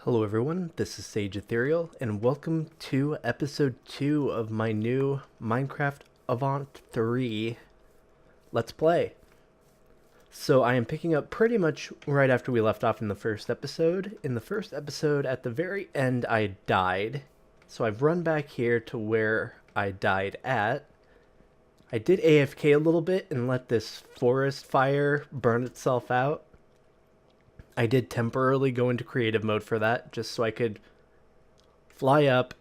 Hello everyone, this is SageEthereal, and welcome to episode 2 of my new Minecraft Avant 3 Let's Play. So I am picking up pretty much right after we left off in the first episode. In the first episode, at the very end, I died. So I've run back here to where I died at. I did AFK a little bit and let this forest fire burn itself out. I did temporarily go into creative mode for that, just so I could fly up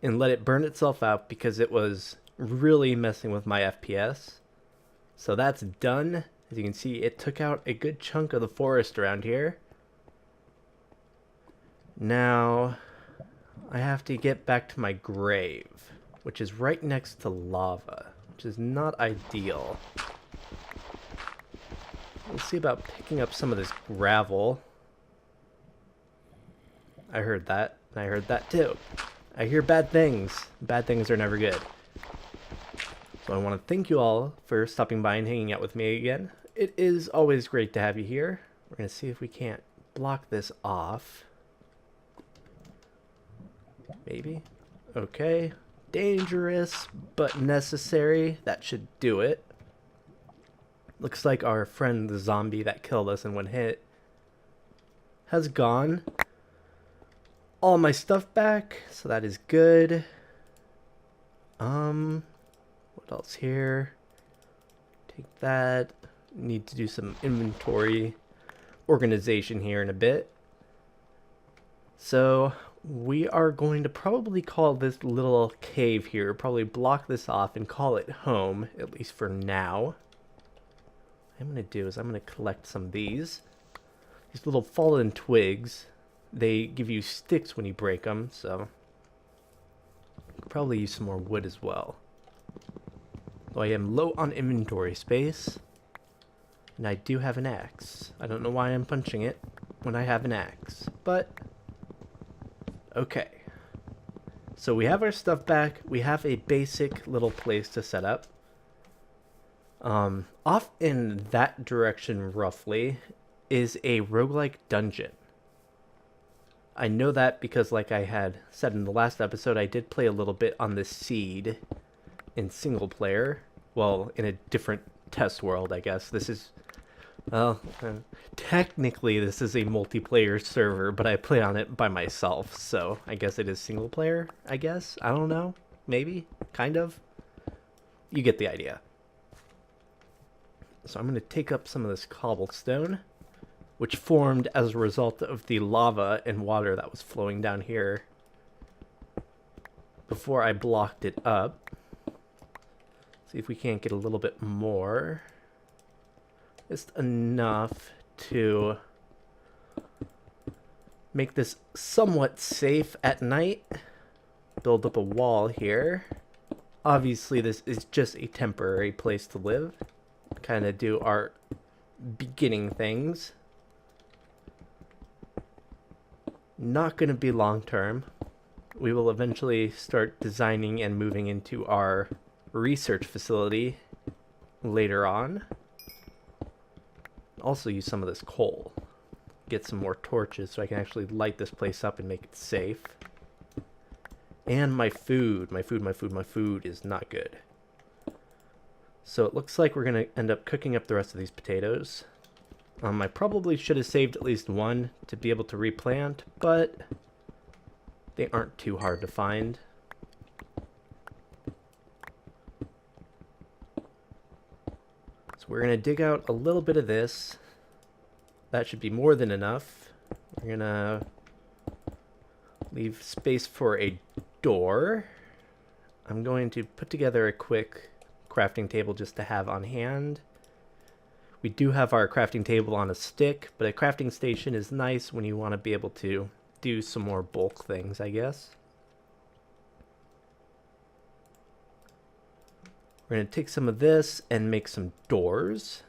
and let it burn itself out because it was really messing with my FPS. So that's done. As you can see, it took out a good chunk of the forest around here. Now, I have to get back to my grave, which is right next to lava, which is not ideal. Let's see about picking up some of this gravel. I heard that. I heard that too. I hear bad things. Bad things are never good. So I want to thank you all for stopping by and hanging out with me again. It is always great to have you here. We're going to see if we can't block this off. Maybe. Okay. Dangerous, but necessary. That should do it. Looks like our friend the zombie that killed us in one hit has gone. All my stuff back, so that is good. What else here? Take that. Need to do some inventory organization here in a bit. So we are going to probably call this little cave here, probably block this off and call it home, at least for now. What I'm going to do is I'm going to collect some of these little fallen twigs. They give you sticks when you break them, so I'll probably use some more wood as well. Though I am low on inventory space, and I do have an axe. I don't know why I'm punching it when I have an axe, but okay. So we have our stuff back. We have a basic little place to set up. Off in that direction roughly is a roguelike dungeon. I know that because, like I had said in the last episode, I did play a little bit on the seed in single player. Well, in a different test world, I guess. This is, well, technically this is a multiplayer server, but I play on it by myself, so I guess it is single player, I guess? I don't know. Maybe? Kind of? You get the idea. So I'm going to take up some of this cobblestone, which formed as a result of the lava and water that was flowing down here before I blocked it up. See if we can't get a little bit more. Just enough to make this somewhat safe at night. Build up a wall here. Obviously, this is just a temporary place to live. Kind of do our beginning things. Not going to be long term. We will eventually start designing and moving into our research facility later on. Also use some of this coal. Get some more torches so I can actually light this place up and make it safe. And my food. My food is not good. So it looks like we're going to end up cooking up the rest of these potatoes. I probably should have saved at least one to be able to replant, but they aren't too hard to find. So we're going to dig out a little bit of this. That should be more than enough. We're going to leave space for a door. I'm going to put together a quick crafting table just to have on hand. We do have our crafting table on a stick, but a crafting station is nice when you want to be able to do some more bulk things, I guess. We're going to take some of this and make some doors.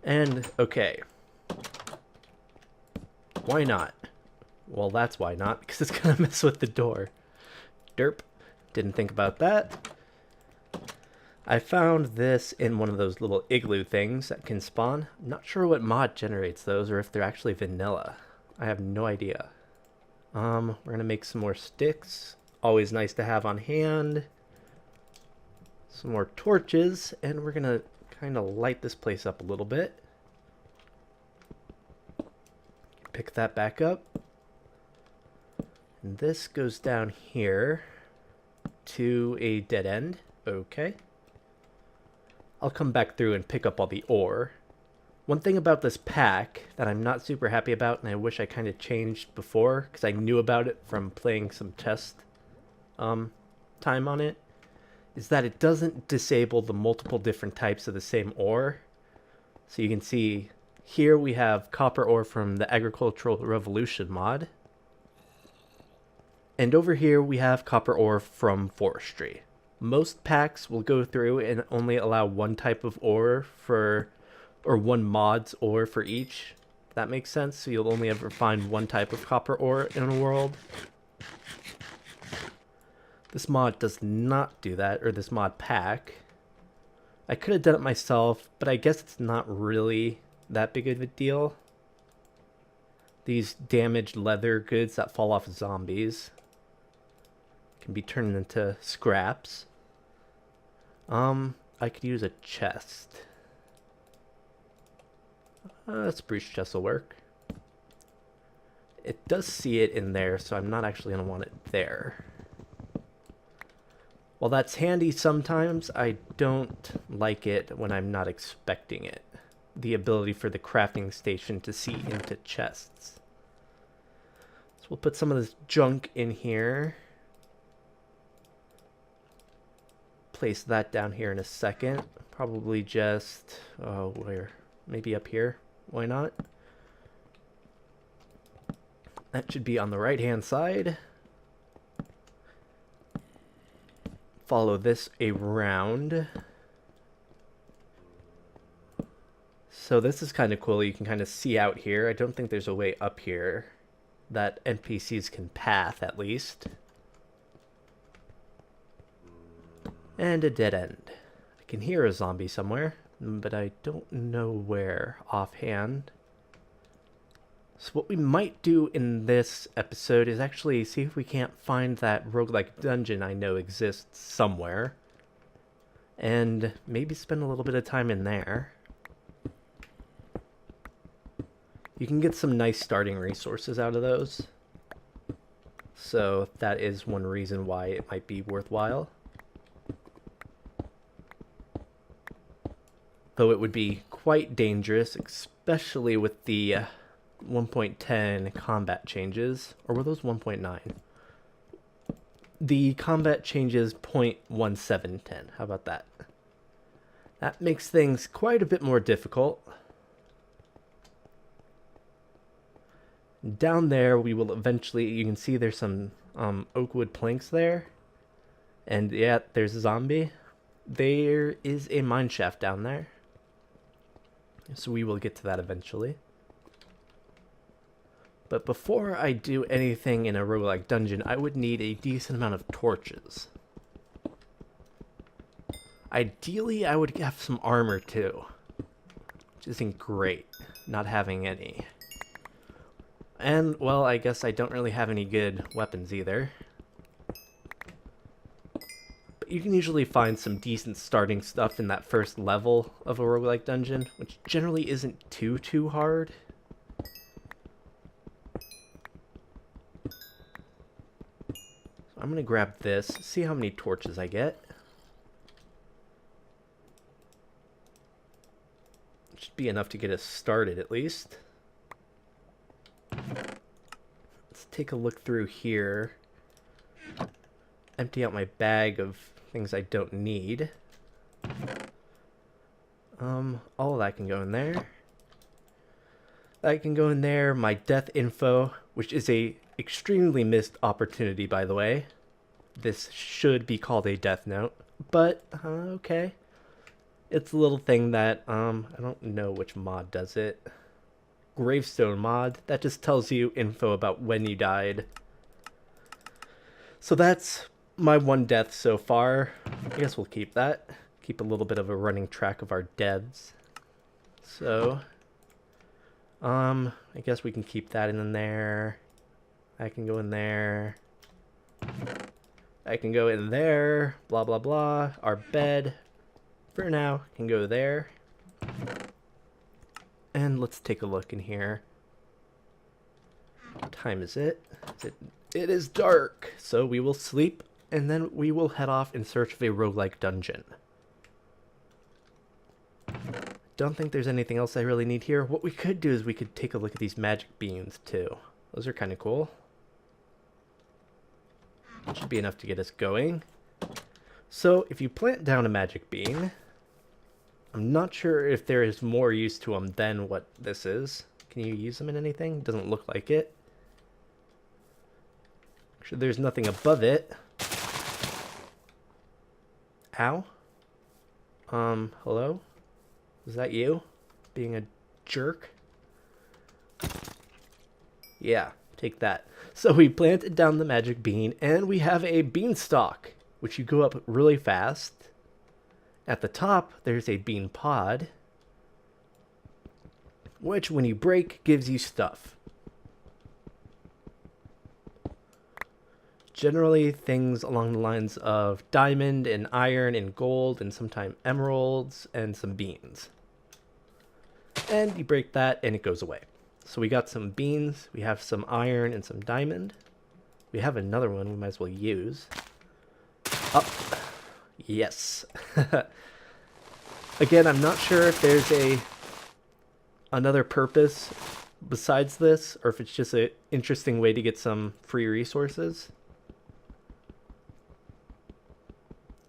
And, okay. Why not? Well, that's why not, because it's going to mess with the door. Derp. Didn't think about that. I found this in one of those little igloo things that can spawn. I'm not sure what mod generates those or if they're actually vanilla. I have no idea. We're gonna make some more sticks. Always nice to have on hand. Some more torches, and we're gonna kind of light this place up a little bit. Pick that back up. And this goes down here to a dead end. Okay. I'll come back through and pick up all the ore. One thing about this pack that I'm not super happy about, and I wish I kind of changed before, because I knew about it from playing some test time on it, is that it doesn't disable the multiple different types of the same ore. So you can see here we have copper ore from the Agricultural Revolution mod. And over here we have copper ore from forestry. Most packs will go through and only allow one type of ore for, or one mod's ore for each. If that makes sense. So you'll only ever find one type of copper ore in a world. This mod does not do that, or this mod pack. I could have done it myself, but I guess it's not really that big of a deal. These damaged leather goods that fall off zombies can be turned into scraps. I could use a chest. Spruce chest will work. It does see it in there, so I'm not actually going to want it there. While that's handy sometimes, I don't like it when I'm not expecting it. The ability for the crafting station to see into chests. So we'll put some of this junk in here. Place that down here in a second. Probably just, where? Maybe up here. Why not? That should be on the right-hand side. Follow this around. So this is kind of cool. You can kind of see out here. I don't think there's a way up here that NPCs can path, at least. And a dead end. I can hear a zombie somewhere, but I don't know where offhand. So what we might do in this episode is actually see if we can't find that roguelike dungeon I know exists somewhere. And maybe spend a little bit of time in there. You can get some nice starting resources out of those. So that is one reason why it might be worthwhile. Though it would be quite dangerous, especially with the 1.10 combat changes. Or were those 1.9? The combat changes 0.1710. How about that? That makes things quite a bit more difficult. Down there, we will eventually... You can see there's some oak wood planks there. And yeah, there's a zombie. There is a mine shaft down there. So we will get to that eventually. But before I do anything in a roguelike dungeon, I would need a decent amount of torches. Ideally, I would have some armor too. Which isn't great, not having any. And, well, I guess I don't really have any good weapons either. But you can usually find some decent starting stuff in that first level of a roguelike dungeon, which generally isn't too hard. So I'm going to grab this, see how many torches I get. Should be enough to get us started at least. Let's take a look through here. Empty out my bag of things I don't need. All of that can go in there. That can go in there. My death info, which is a extremely missed opportunity, by the way. This should be called a death note, but okay. It's a little thing that I don't know which mod does it. Gravestone mod, that just tells you info about when you died. So that's my one death so far. I guess we'll keep that. Keep a little bit of a running track of our deaths. So I guess we can keep that in there. I can go in there. I can go in there. Blah, blah, blah. Our bed, for now, can go there. And let's take a look in here. What time is it? It is dark. So we will sleep, and then we will head off in search of a roguelike dungeon. Don't think there's anything else I really need here. What we could do is we could take a look at these magic beans, too. Those are kind of cool. Should be enough to get us going. So, if you plant down a magic bean, I'm not sure if there is more use to them than what this is. Can you use them in anything? Doesn't look like it. Actually, there's nothing above it. Ow. Hello? Is that you? Being a jerk? Yeah, take that. So we planted down the magic bean, and we have a beanstalk, which you go up really fast. At the top, there's a bean pod, which when you break, gives you stuff. Generally, things along the lines of diamond and iron and gold and sometimes emeralds and some beans. And you break that and it goes away. So we got some beans, we have some iron and some diamond. We have another one we might as well use. Up. Yes. Again, I'm not sure if there's another purpose besides this, or if it's just an interesting way to get some free resources.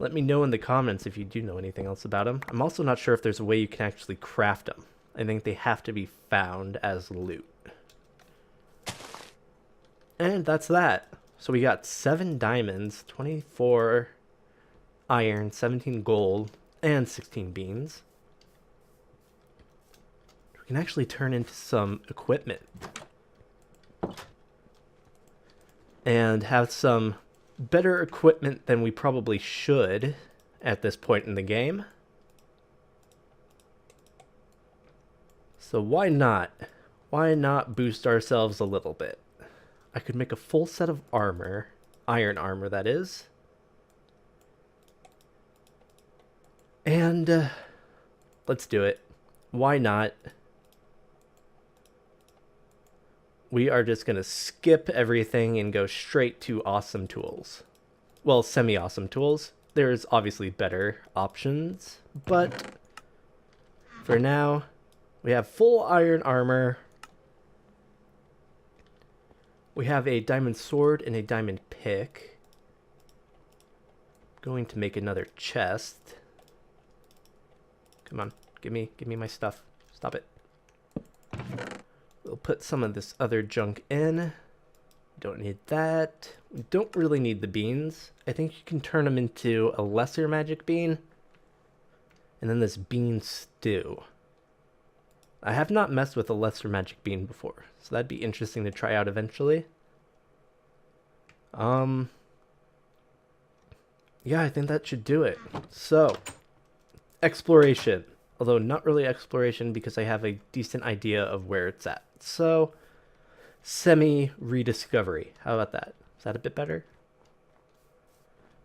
Let me know in the comments if you do know anything else about them. I'm also not sure if there's a way you can actually craft them. I think they have to be found as loot. And that's that. So we got 7 diamonds, 24 iron, 17 gold, and 16 beans. We can actually turn into some equipment. And have some better equipment than we probably should at this point in the game. So why not? Why not boost ourselves a little bit? I could make a full set of armor. Iron armor, that is. And let's do it. Why not? We are just going to skip everything and go straight to awesome tools. Well, semi-awesome tools. There's obviously better options, but for now, we have full iron armor. We have a diamond sword and a diamond pick. Going to make another chest. Come on, give me my stuff. Stop it. We'll put some of this other junk in. Don't need that. We don't really need the beans. I think you can turn them into a lesser magic bean. And then this bean stew. I have not messed with a lesser magic bean before, so that'd be interesting to try out eventually. Yeah, I think that should do it. So, exploration. Although not really exploration because I have a decent idea of where it's at. So, semi-rediscovery. How about that? Is that a bit better?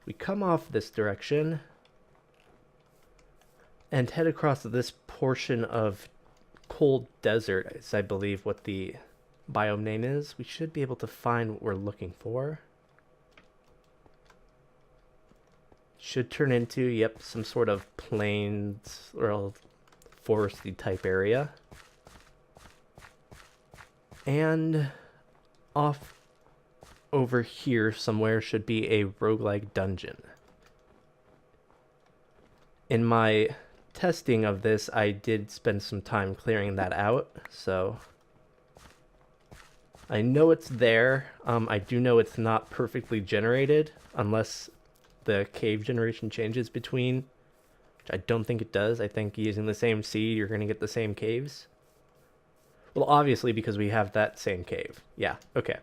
We come off this direction and head across this portion of cold desert, is I believe what the biome name is. We should be able to find what we're looking for. Should turn into, yep, some sort of plains or foresty type area. And off over here somewhere should be a roguelike dungeon. In my testing of this, I did spend some time clearing that out, so I know it's there. I do know it's not perfectly generated unless the cave generation changes between, which I don't think it does. I think using the same seed, you're going to get the same caves. Well, obviously, because we have that same cave. Yeah, okay.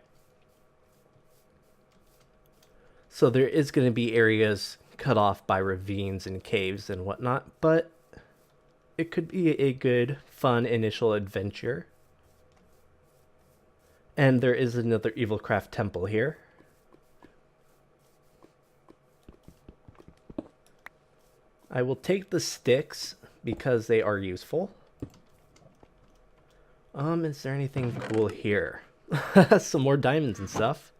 So there is going to be areas cut off by ravines and caves and whatnot, but it could be a good, fun initial adventure. And there is another Evilcraft temple here. I will take the sticks because they are useful. Is there anything cool here? Some more diamonds and stuff.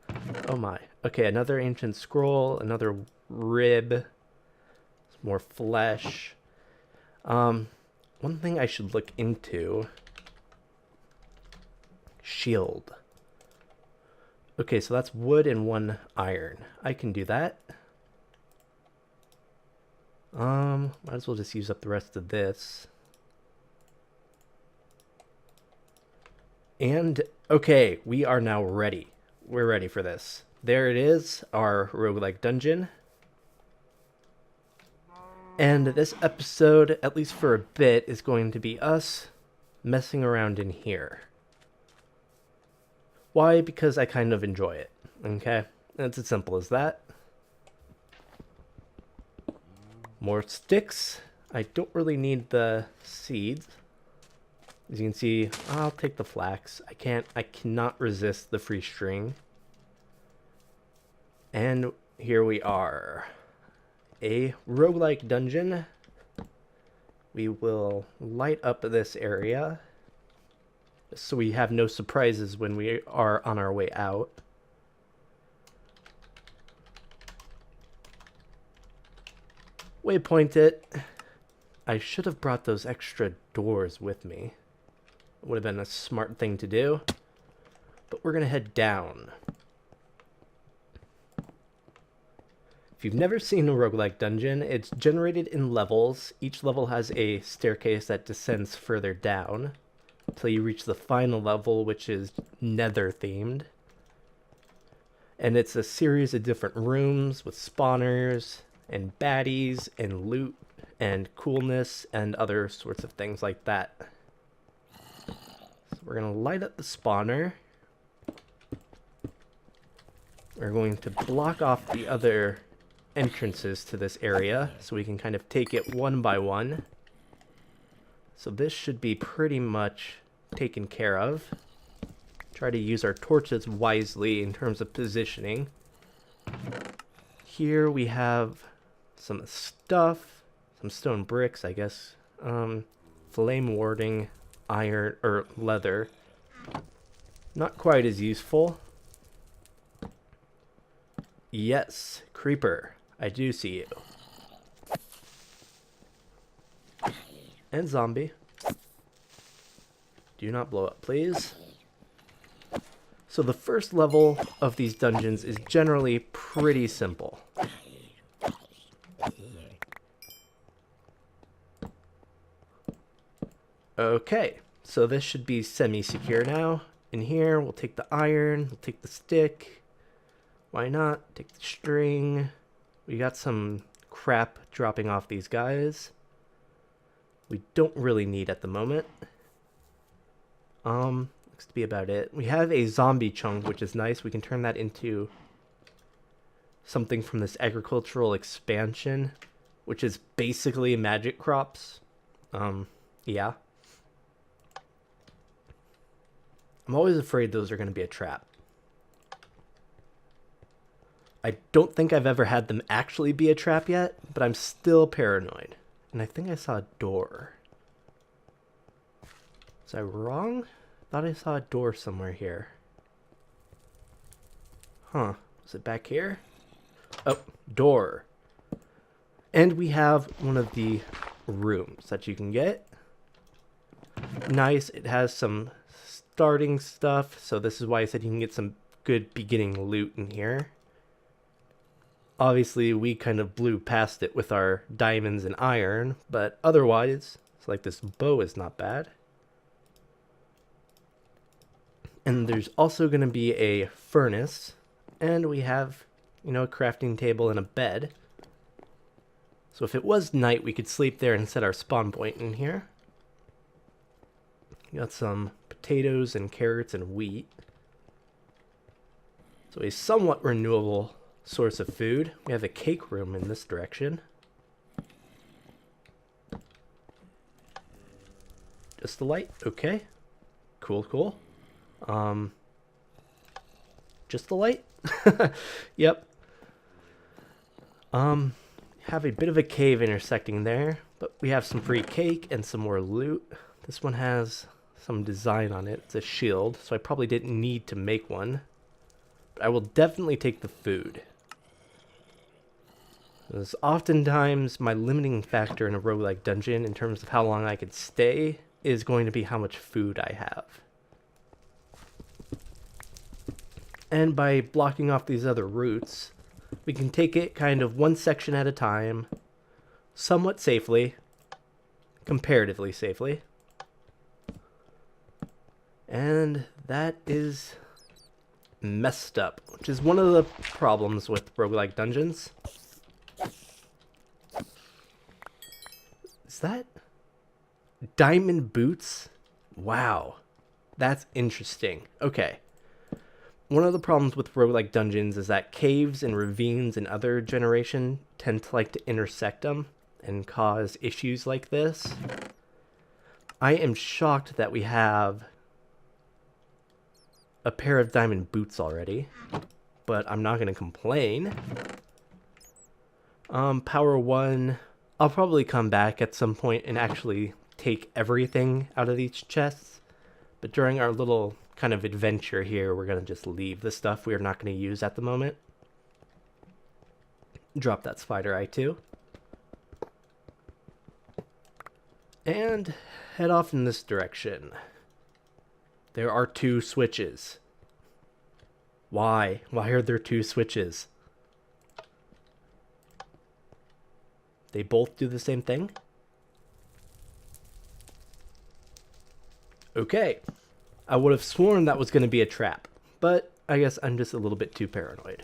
Oh my. Okay, another ancient scroll, another rib, some more flesh. One thing I should look into. Shield. Okay, so that's wood and 1 iron. I can do that. Might as well just use up the rest of this. And, okay, we are now ready. We're ready for this. There it is, our roguelike dungeon. And this episode, at least for a bit, is going to be us messing around in here. Why? Because I kind of enjoy it, okay? It's as simple as that. More sticks. I don't really need the seeds. As you can see, I'll take the flax. I cannot resist the free string. And here we are. A roguelike dungeon. We will light up this area so we have no surprises when we are on our way out. Waypoint it. I should have brought those extra doors with me. It would have been a smart thing to do. But we're going to head down. If you've never seen a roguelike dungeon, it's generated in levels. Each level has a staircase that descends further down until you reach the final level, which is nether themed. And it's a series of different rooms with spawners and baddies and loot and coolness and other sorts of things like that. So we're going to light up the spawner. We're going to block off the other entrances to this area so we can kind of take it one by one. So this should be pretty much taken care of. Try to use our torches wisely in terms of positioning. Here we have some stuff, some stone bricks, I guess. Flame warding, iron, or leather. Not quite as useful. Yes, creeper. I do see you. And zombie. Do not blow up, please. So the first level of these dungeons is generally pretty simple. Okay, so this should be semi-secure now. In here, we'll take the iron, we'll take the stick. Why not? Take the string. We got some crap dropping off these guys. We don't really need at the moment. Looks to be about it. We have a zombie chunk, which is nice. We can turn that into something from this agricultural expansion, which is basically magic crops. Yeah. I'm always afraid those are going to be a trap. I don't think I've ever had them actually be a trap yet, but I'm still paranoid. And I think I saw a door. Was I wrong? Thought I saw a door somewhere here. Huh. Was it back here? Oh, door. And we have one of the rooms that you can get. Nice. It has some starting stuff. So this is why I said you can get some good beginning loot in here. Obviously, we kind of blew past it with our diamonds and iron, but otherwise, it's like this bow is not bad. And there's also going to be a furnace, and we have, you know, a crafting table and a bed. So if it was night, we could sleep there and set our spawn point in here. Got some potatoes and carrots and wheat. So a somewhat renewable source of food. We have a cake room in this direction. Just the light. Okay. Cool, cool. Just the light? Yep. Have a bit of a cave intersecting there, but we have some free cake and some more loot. This one has some design on it. It's a shield, so I probably didn't need to make one. But I will definitely take the food. Because oftentimes my limiting factor in a roguelike dungeon in terms of how long I could stay is going to be how much food I have. And by blocking off these other routes, we can take it kind of one section at a time, somewhat safely, comparatively safely. And that is messed up, which is one of the problems with roguelike dungeons. Is that diamond boots? Wow, that's interesting. Okay. One of the problems with roguelike dungeons is that caves and ravines and other generation tend to like to intersect them and cause issues like this. I am shocked that we have a pair of diamond boots already, but I'm not going to complain. Power 1, I'll probably come back at some point and actually take everything out of these chests, but during our little kind of adventure here, we're going to just leave the stuff we're not going to use at the moment. Drop that spider eye too. And head off in this direction. There are 2 switches. Why? Why are there 2 switches? They both do the same thing? Okay. I would have sworn that was going to be a trap, but I guess I'm just a little bit too paranoid.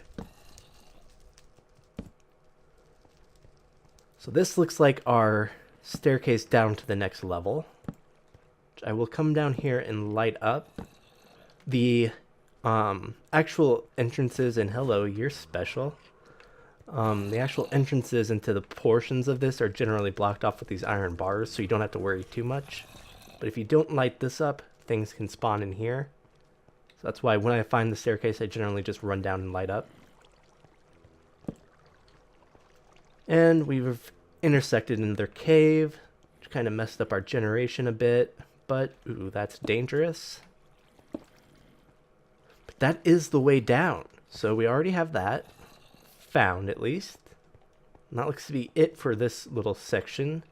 So this looks like our staircase down to the next level. I will come down here and light up the actual entrances, and hello, you're special. The actual entrances into the portions of this are generally blocked off with these iron bars, so you don't have to worry too much. But if you don't light this up, things can spawn in here. So that's why when I find the staircase, I generally just run down and light up. And we've intersected another cave, which kind of messed up our generation a bit. But, ooh, that's dangerous. But that is the way down. So we already have that. Found, at least. And that looks to be it for this little section.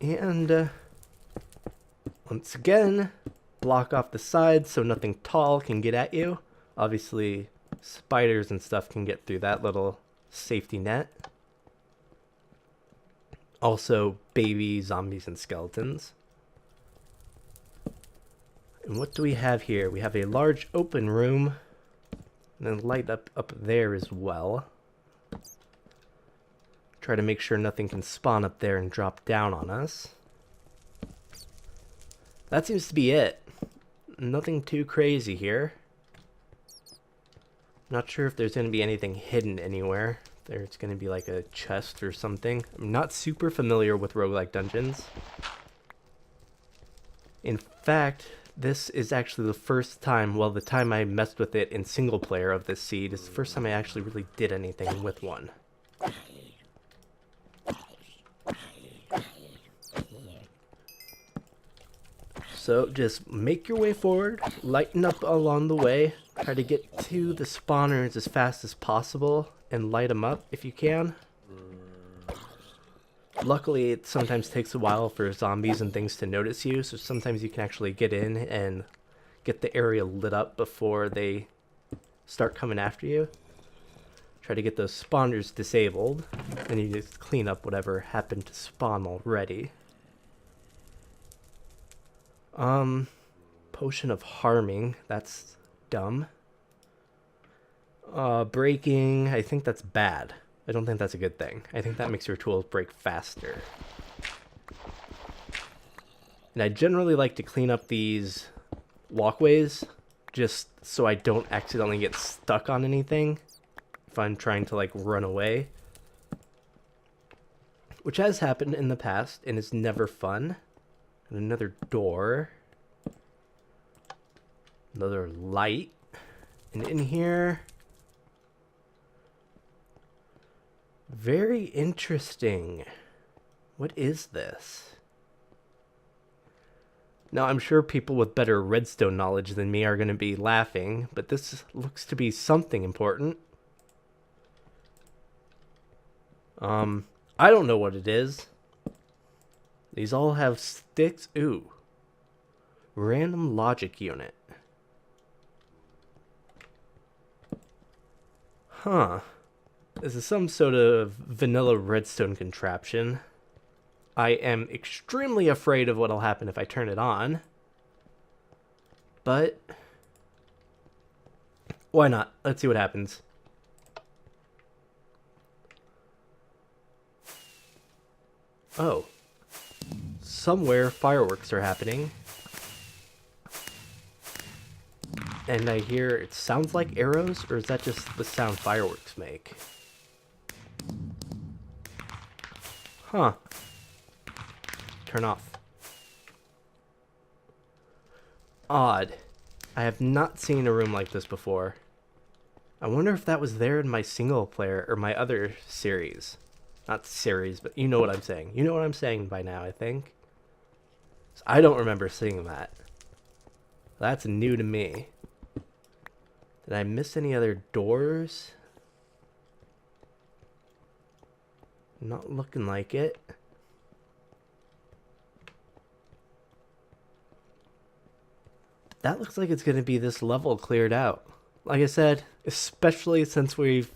And, once again, block off the sides so nothing tall can get at you. Obviously, spiders and stuff can get through that little safety net. Also, baby zombies and skeletons. And what do we have here? We have a large open room. And then light up there as well. Try to make sure nothing can spawn up there and drop down on us. That seems to be it. Nothing too crazy here. Not sure if there's going to be anything hidden anywhere. There's going to be like a chest or something. I'm not super familiar with roguelike dungeons. In fact, this is actually the first time, well, the time I messed with it in single player of this seed is the first time I actually really did anything with one. So just make your way forward, lighten up along the way, try to get to the spawners as fast as possible, and light them up if you can. Luckily, it sometimes takes a while for zombies and things to notice you, so sometimes you can actually get in and get the area lit up before they start coming after you. Try to get those spawners disabled, and you just clean up whatever happened to spawn already. Potion of harming, that's dumb. Breaking, I think that's bad. I don't think that's a good thing. I think that makes your tools break faster. And I generally like to clean up these walkways just so I don't accidentally get stuck on anything if I'm trying to like run away. Which has happened in the past and is never fun. And another door. Another light. And in here... Very interesting. What is this? Now, I'm sure people with better redstone knowledge than me are going to be laughing, but this looks to be something important. I don't know what it is. These all have sticks. Ooh. Random logic unit. Huh. This is some sort of vanilla redstone contraption. I am extremely afraid of what'll happen if I turn it on. But why not? Let's see what happens. Oh. Somewhere fireworks are happening. And I hear it sounds like arrows, or is that just the sound fireworks make? Huh. Turn off. Odd. I have not seen a room like this before. I wonder if that was there in my single player or my other series. Not series, but you know what I'm saying. You know what I'm saying by now, I think. I don't remember seeing that. That's new to me. Did I miss any other doors? Not looking like it. That looks like it's going to be this level cleared out. Like I said, especially since we've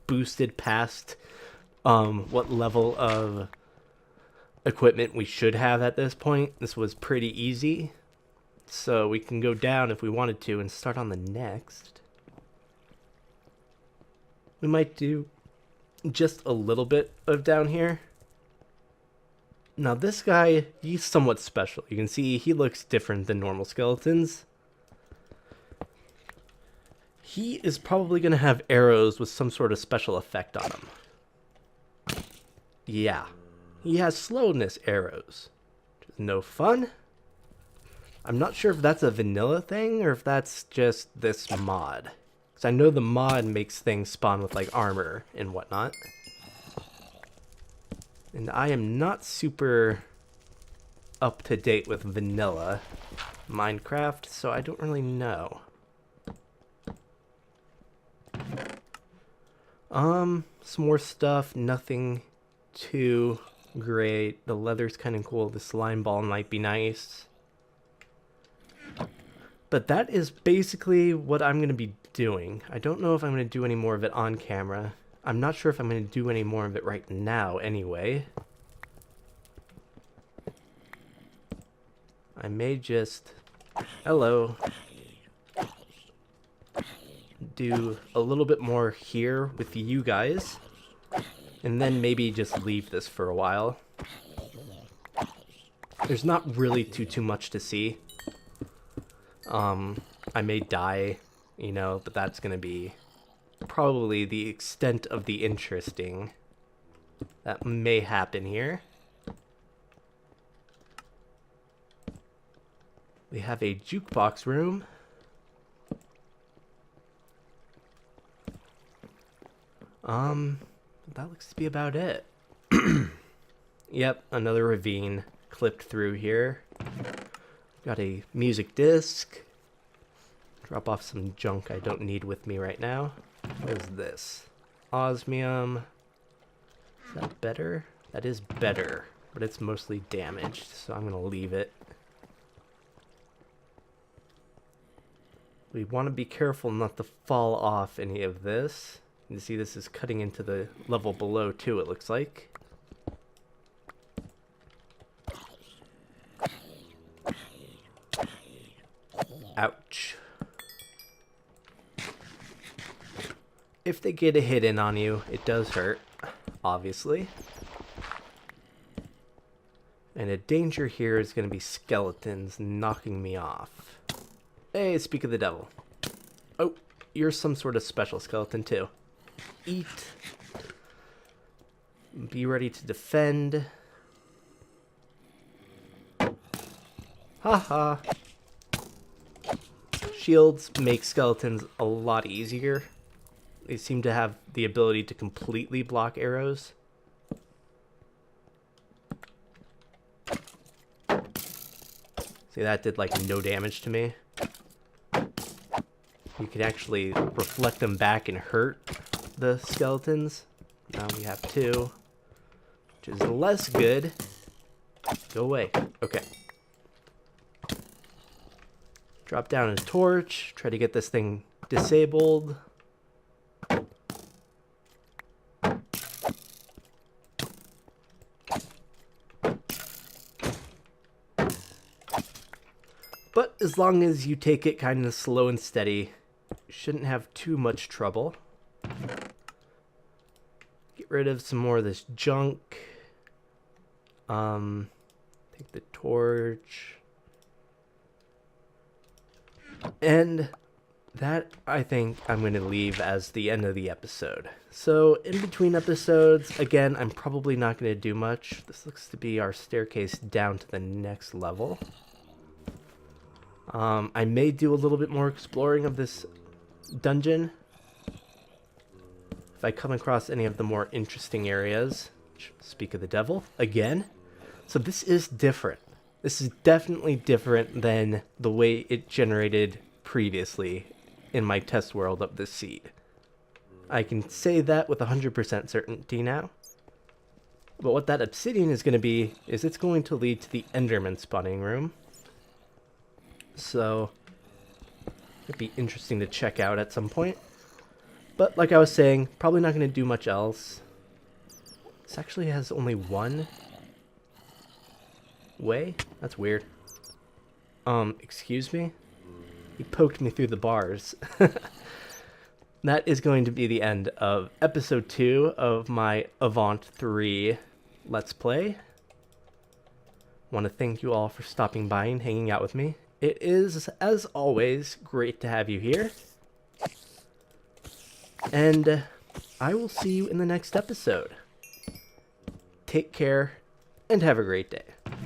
boosted past what level of equipment we should have at this point. This was pretty easy. So we can go down if we wanted to and start on the next. We might do just a little bit of down here. Now this guy, he's somewhat special. You can see he looks different than normal skeletons. He is probably going to have arrows with some sort of special effect on him. Yeah, he has slowness arrows. Which is no fun. I'm not sure if that's a vanilla thing or if that's just this mod. Because I know the mod makes things spawn with like armor and whatnot. And I am not super up to date with vanilla Minecraft, so I don't really know. Some more stuff, nothing too great. The leather's kind of cool. The slime ball might be nice. But that is basically what I'm going to be doing. I don't know if I'm going to do any more of it on camera. I'm not sure if I'm going to do any more of it right now anyway. I may just... Hello. Do a little bit more here with you guys. And then maybe just leave this for a while. There's not really too much to see. I may die, you know, but that's going to be probably the extent of the interesting that may happen here. We have a jukebox room. That looks to be about it. Yep, another ravine clipped through here. Got a music disc. Drop off some junk I don't need with me right now. What is this? Osmium. Is that better? That is better, but it's mostly damaged, so I'm gonna leave it. We want to be careful not to fall off any of this. You see this is cutting into the level below too, it looks like. Ouch. If they get a hit in on you, it does hurt, obviously. And a danger here is going to be skeletons knocking me off. Hey, speak of the devil. Oh, you're some sort of special skeleton too. Eat. Be ready to defend. Haha. shields make skeletons a lot easier. They seem to have the ability to completely block arrows. See, that did like no damage to me. You can actually reflect them back and hurt the skeletons. Now we have 2, which is less good. Go away. Okay. Drop down a torch. Try to get this thing disabled. But as long as you take it kind of slow and steady, you shouldn't have too much trouble. Get rid of some more of this junk. Take the torch. And that, I think, I'm going to leave as the end of the episode. So, in between episodes, again, I'm probably not going to do much. This looks to be our staircase down to the next level. I may do a little bit more exploring of this dungeon if I come across any of the more interesting areas. Speak of the devil, again. So this is different. This is definitely different than the way it generated previously in my test world of the seed. I can say that with 100% certainty now. But what that obsidian is going to be is it's going to lead to the Enderman spawning room. So it'd be interesting to check out at some point. But like I was saying, probably not going to do much else. This actually has only one way? That's weird. Excuse me? He poked me through the bars. That is going to be the end of episode 2 of my Avant 3 Let's Play. Want to thank you all for stopping by and hanging out with me. It is, as always, great to have you here. And I will see you in the next episode. Take care and have a great day.